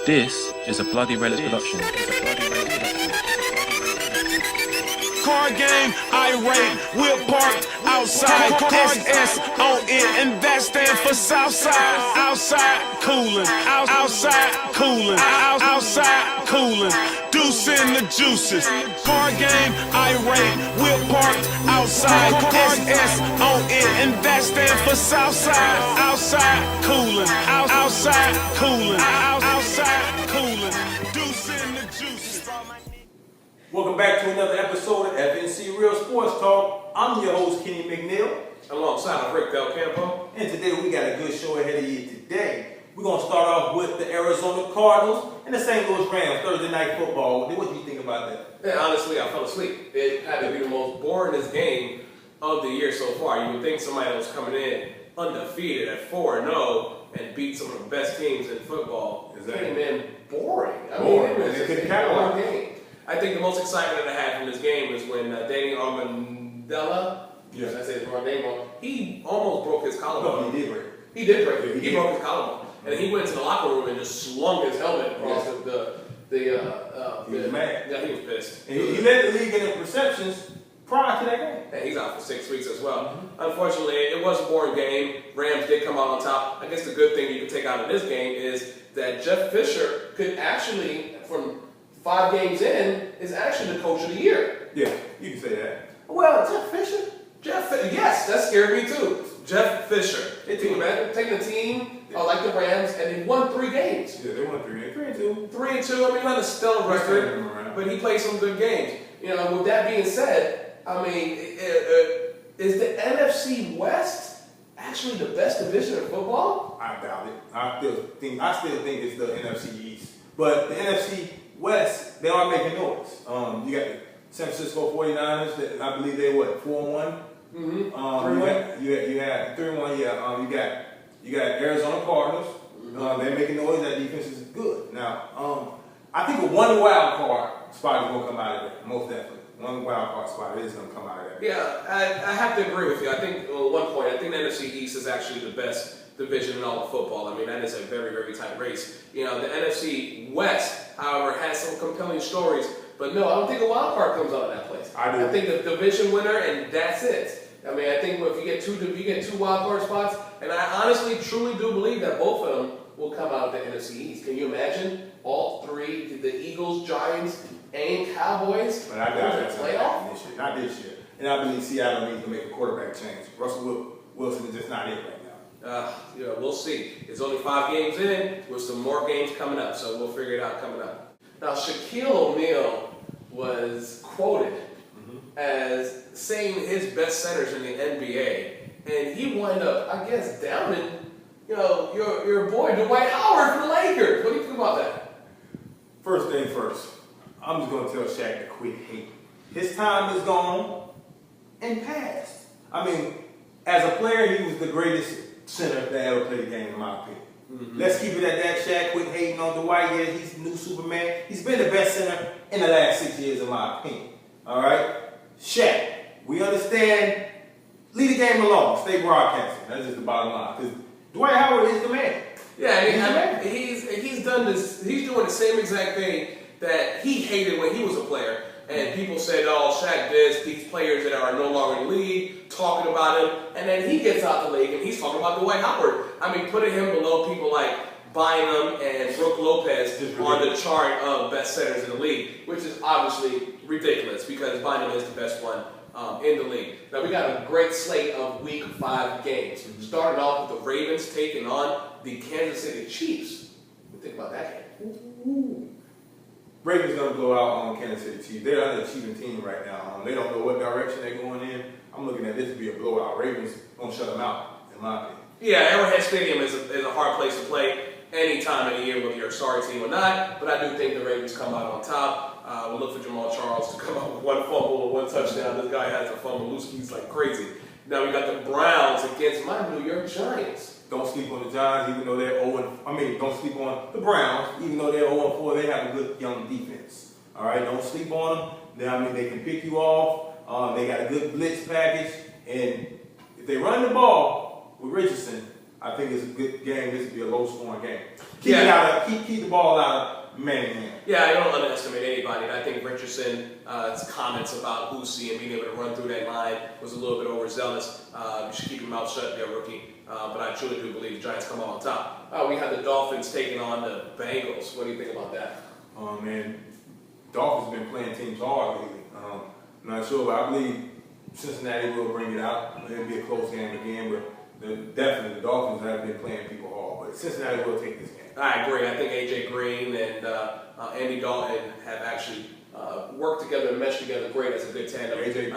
This is a Bloody Relics production. Car game, irate, we'll park outside. SS on it, and that stand for Southside. Outside coolin', outside coolin', outside coolin'. Deuce in the juices. Car game, irate, we'll park outside. SS on it, and that stand for Southside. Outside coolin', outside coolin', outside coolin'. Deuce in the juices. Welcome back to another episode of FNC Real Sports Talk. I'm your host, Kenny McNeil. Alongside Rick Del Campo. And today we got a good show ahead of you today. We're going to start off with the Arizona Cardinals and the St. Louis Rams, Thursday Night Football. What do you think about that? Yeah, honestly, I fell asleep. It had to be the most boringest game of the year so far. You would think somebody that was coming in undefeated at 4-0 and beat some of the best teams in football came in boring. I mean, it was just a boring game. I think the most excitement that I had from this game is when Danny Amendola, yes, I say the wrong name wrong, he almost broke his collarbone. No, he did break. He did break it. He broke his collarbone. And he went to the locker room and just slung his helmet across He was mad. Yeah, he was pissed. And he led the league in interceptions prior to that game. And he's out for 6 weeks as well. Unfortunately, it was a boring game. Rams did come out on top. I guess the good thing you can take out of this game is that Jeff Fisher could actually, from 5 games in, is actually the coach of the year. Yeah, you can say that. Well, Jeff Fisher? Yes, that scared me too. Jeff Fisher. Taking a team like the Rams, and they won 3 games. Yeah, they won 3-2. 3-2, I mean, not a stellar record, but he played some good games. You know, with that being said, I mean, is the NFC West actually the best division of football? I doubt it. I still think it's the NFC East. But the NFC West, they are making noise. You got the San Francisco 49ers, that I believe they 4-1? Mm-hmm. 3-1? You had 3-1, yeah. You got Arizona Cardinals. Mm-hmm. They're making noise. That defense is good. Now, I think one wild card spot is going to come out of it, most definitely. One wild card spot is going to come out of that. Yeah, I have to agree with you. I think, at one point, I think the NFC East is actually the best division in all of football. I mean, that is a very, very tight race. You know, the NFC West, however, has some compelling stories. But no, I don't think a wild card comes out of that place. I do. I think the division winner, and that's it. I mean, I think if you get two wild card spots, and I honestly, truly do believe that both of them will come out of the NFC East. Can you imagine all 3, the Eagles, Giants, and Cowboys? But I doubt that's playoff this year. Not this year. And I believe Seattle needs to make a quarterback change. Russell Wilson is just not it right now. We'll see. It's only 5 games in, with some more games coming up, so we'll figure it out coming up. Now, Shaquille O'Neal was quoted as saying his best centers in the NBA, and he wound up, I guess, downing, your boy Dwight Howard from the Lakers. What do you think about that? First thing first, I'm just going to tell Shaq to quit hating. His time is gone and past. I mean, as a player, he was the greatest center that ever played the game, in my opinion. Mm-hmm. Let's keep it at that. Shaq quit hating on Dwight. Yeah, he's the new Superman. He's been the best center in the last 6 years, in my opinion. All right? Shaq, we understand. Leave the game alone. Stay broadcasting. That's just the bottom line. Because Dwight Howard is the man. Yeah, he's done this. He's doing the same exact thing that he hated when he was a player. And people said, "Oh, Shaq this." These players that are no longer in the league talking about him, and then he gets out the league and he's talking about Dwight Howard. I mean, putting him below people like Bynum and Brook Lopez on the chart of best centers in the league, which is obviously ridiculous because Bynum is the best one in the league. Now, we got a great slate of Week 5 games. Starting off with the Ravens taking on the Kansas City Chiefs. What do you think about that game? Ooh. Ravens going to blow out on Kansas City Chiefs. They're an underachieving team right now. They don't know what direction they're going in. I'm looking at this to be a blowout. Ravens going to shut them out, in my opinion. Yeah, Arrowhead Stadium is a hard place to play any time of the year, whether you're a sorry team or not. But I do think the Ravens come out on top. We'll look for Jamal Charles to come out with 1 fumble and 1 touchdown. This guy has a fumble. He's like crazy. Now we got the Browns against my New York Giants. Don't sleep on the Giants, even though they're 0. Don't sleep on the Browns, even though they're 0-4. They have a good young defense. All right, don't sleep on them. They can pick you off. They got a good blitz package, and if they run the ball with Richardson, I think it's a good game. This will be a low-scoring game. Keep the ball out of man. Yeah, I don't underestimate anybody. And I think Richardson's comments about Boosie and being able to run through that line was a little bit overzealous. You should keep your mouth shut there, rookie. But I truly do believe the Giants come out on top. We have the Dolphins taking on the Bengals. What do you think about that? Man, Dolphins have been playing teams hard lately. I'm not sure, but I believe Cincinnati will bring it out. It'll be a close game again, but definitely the Dolphins have been playing people hard. But Cincinnati will take this game. I agree. I think A.J. Green and Andy Dalton have actually worked together and meshed together great as a good tandem. A.J.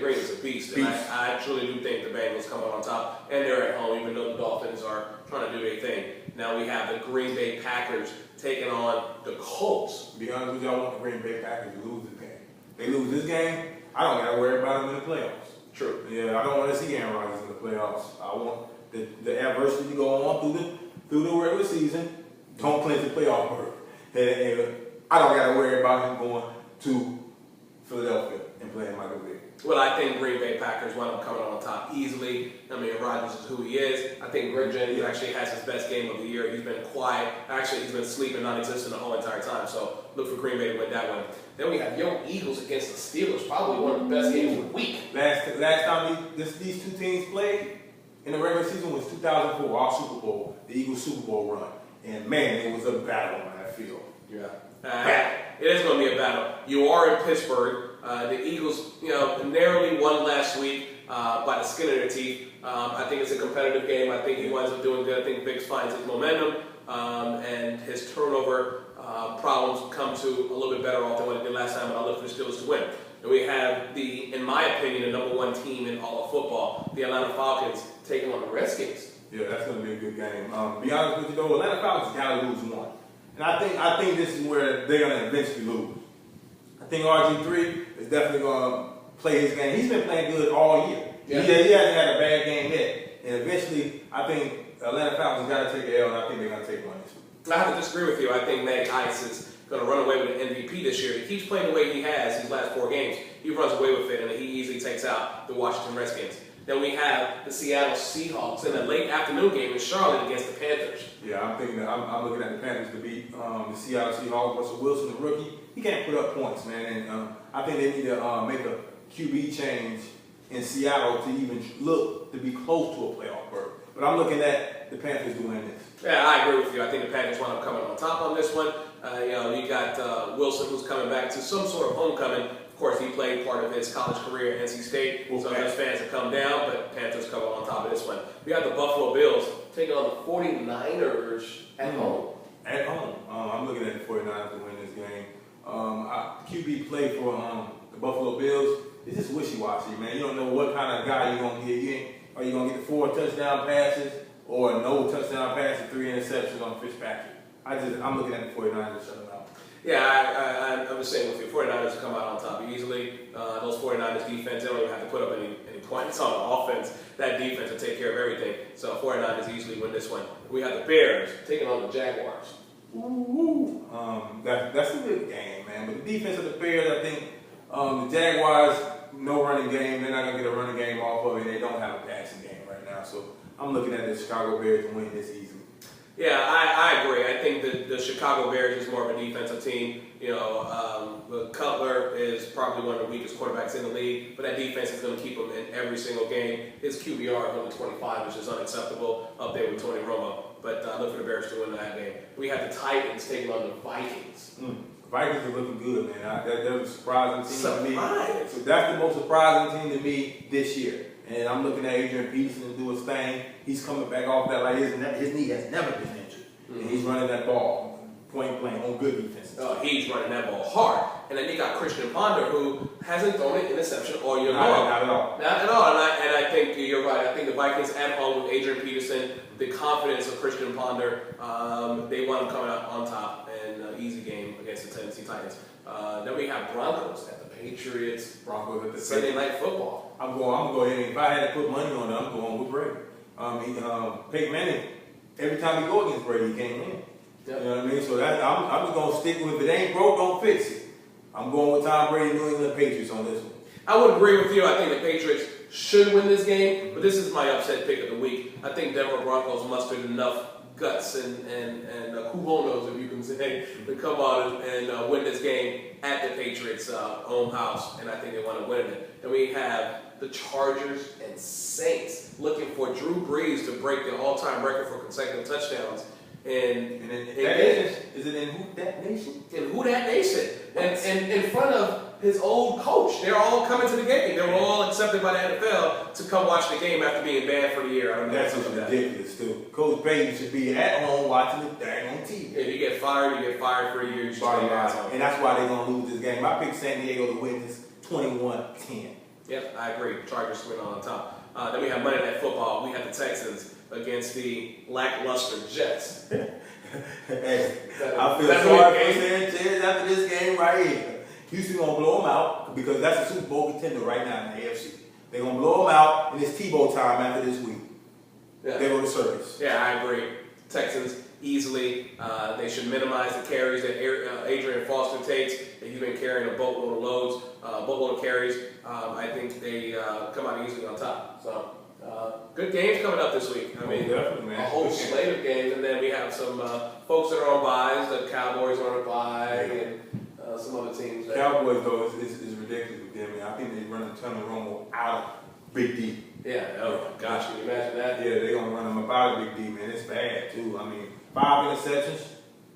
Green is a beast. And I truly do think the Bengals come out on top. And they're at home, even though the Dolphins are trying to do their thing. Now we have the Green Bay Packers taking on the Colts. To be honest with you, I want the Green Bay Packers to lose this game. They lose this game, I don't got to worry about them in the playoffs. True. Yeah, I don't want to see Aaron Rodgers in the playoffs. I want the adversity to go on through the regular season. Don't clinch the playoff berth. And I don't got to worry about him going to Philadelphia and playing Michael Vick. Well, I think Green Bay Packers wind up coming on top easily. I mean, Rodgers is who he is. I think Greg Jennings actually has his best game of the year. He's been quiet. Actually, he's been sleeping, non-existent the whole entire time. So look for Green Bay to win that one. Then we have your Eagles against the Steelers, probably one of the best games of the week. Last time these two teams played in the regular season was 2004, our Super Bowl, the Eagles Super Bowl run. And man, it was a battle on that field. Yeah. It is going to be a battle. You are in Pittsburgh. The Eagles, narrowly won last week by the skin of their teeth. I think it's a competitive game. I think he winds up doing good. I think Vicks finds his momentum and his turnover problems come to a little bit better off than what it did last time, but I look for the Steelers to win. And we have in my opinion, the number one team in all of football, the Atlanta Falcons, taking on the Redskins. Yeah, that's going to be a good game. To be honest with you, though, Atlanta Falcons got to lose one. And I think this is where they're going to eventually lose. I think RG3 is definitely going to play his game. He's been playing good all year. Yeah. He hasn't had a bad game yet. And eventually, I think Atlanta Falcons got to take an L, and I think they're going to take one this week. I have to disagree with you. I think Matty Ice is going to run away with an MVP this year. He keeps playing the way he has these last 4 games. He runs away with it, and he easily takes out the Washington Redskins. Then we have the Seattle Seahawks in a late afternoon game in Charlotte against the Panthers. Yeah, I'm thinking that I'm looking at the Panthers to beat the Seattle Seahawks. Russell Wilson, the rookie, he can't put up points, man. And I think they need to make a QB change in Seattle to even look to be close to a playoff berth. But I'm looking at the Panthers to win this. Yeah, I agree with you. I think the Panthers wind up coming on top on this one. You got Wilson, who's coming back to some sort of homecoming. Of course, he played part of his college career at NC State, so his fans have come down, but Panthers come on top of this one. We got the Buffalo Bills taking on the 49ers at home. At home. I'm looking at the 49ers to win this game. QB play for the Buffalo Bills is just wishy-washy, man. You don't know what kind of guy you're going to get. Are you going to get the 4 touchdown passes or no touchdown passes, 3 interceptions on Fitzpatrick? I'm looking at the 49ers to shut them out. Yeah, I'm the same with you. 49ers come out on top easily. Those 49ers defense, they don't even have to put up any points on offense. That defense will take care of everything. So 49ers easily win this one. We have the Bears taking on the Jaguars. That's a good game, man. But the defense of the Bears, I think the Jaguars, no running game. They're not going to get a running game off of it. They don't have a passing game right now. So I'm looking at the Chicago Bears to win this easily. Yeah, I agree. I think that the Chicago Bears is more of a defensive team. Cutler is probably one of the weakest quarterbacks in the league, but that defense is going to keep him in every single game. His QBR is only 25, which is unacceptable up there with Tony Romo. But look for the Bears to win that game. We have the Titans taking on the Vikings. Vikings are looking good, man. They're a surprising team to me. So that's the most surprising team to me this year. And I'm looking at Adrian Peterson to do his thing. He's coming back off that like his knee has never been injured. And he's running that ball point blank on good defense. He's running that ball hard. And then you got Christian Ponder, who hasn't thrown an interception all year long. Not at all. Not at all. And I think you're right. I think the Vikings at home with Adrian Peterson, the confidence of Christian Ponder, they want him coming out on top. And an easy game against the Tennessee Titans. Then we have Broncos at the Patriots. Broncos at the Sunday Night Football. I'm going to go ahead. If I had to put money on it, I'm going with Brady. Peyton Manning, every time he go against Brady, he came in. Yep. You know what I mean? So I'm just going to stick with it. If it ain't broke, don't fix it. I'm going with Tom Brady, New England Patriots on this one. I would agree with you. I think the Patriots should win this game, but this is my upset pick of the week. I think Denver Broncos mustered enough guts and culones, if you can say, to come out and win this game at the Patriots' home house, and I think they want to win it. And we have the Chargers and Saints looking for Drew Brees to break the all-time record for consecutive touchdowns. And is it in Who Dat Nation? In Who Dat Nation. And in front of his old coach. They're all coming to the game. They were all accepted by the NFL to come watch the game after being banned for the year. I don't know. That's ridiculous, too. Coach Payton should be at home watching the dang on TV. If you get fired, you get fired for a year. And that's why they're going to lose this game. I picked San Diego to win this 21-10. Yep, I agree. Chargers win on top. Then we have Monday Night Football. We have the Texans against the lackluster Jets. Hey, I feel sorry for Sanchez after this game right here. Houston gonna blow them out because that's a Super Bowl contender right now in the AFC. They're gonna blow them out, and it's Tebow time after this week. Yeah. They go to service. Yeah, I agree. Texans easily. They should minimize the carries that Adrian Foster takes. He's been carrying a boatload of carries. I think they come out easily on top. So. Good games coming up this week. I mean, definitely, man. A whole slate of games, and then we have some folks that are on byes. The Cowboys are on a bye, and some other teams. Cowboys, though, is ridiculous with them. I think they run a ton of Romo out of Big D. Yeah, oh gosh, can you imagine that? Yeah, they're going to run him up out of Big D, man. It's bad, too. I mean, 5 interceptions.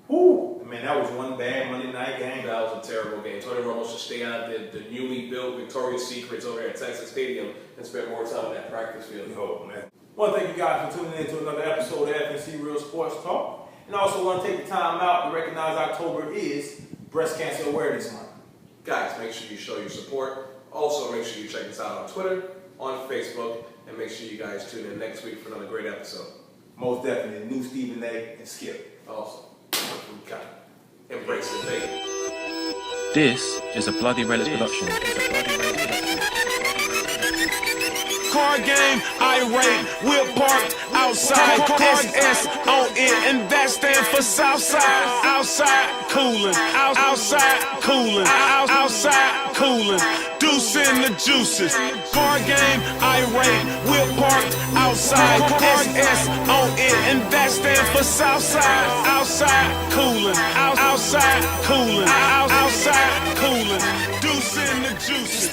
Whoo! I mean, that was one bad Monday night game. That was a terrible game. Tony Romo should stay out of the newly built Victoria's Secrets over at Texas Stadium and spend more time in that practice field. Oh, man. Want to thank you guys for tuning in to another episode of FNC Real Sports Talk. And I also want to take the time out to recognize October is Breast Cancer Awareness Month. Guys, make sure you show your support. Also, make sure you check us out on Twitter, on Facebook, and make sure you guys tune in next week for another great episode. Most definitely. New Stephen A. and Skip. Awesome. Embrace the faith. This is a Bloody Relics production. Car game, irate, we're parked outside. SS on it, and that stand for Southside. Outside coolin', outside coolin', outside coolin'. Deuce in the juices. Car game, irate, we're parked outside. SS on it, and that stand for Southside. Outside coolin', outside coolin', outside coolin'. Deuce in the juices.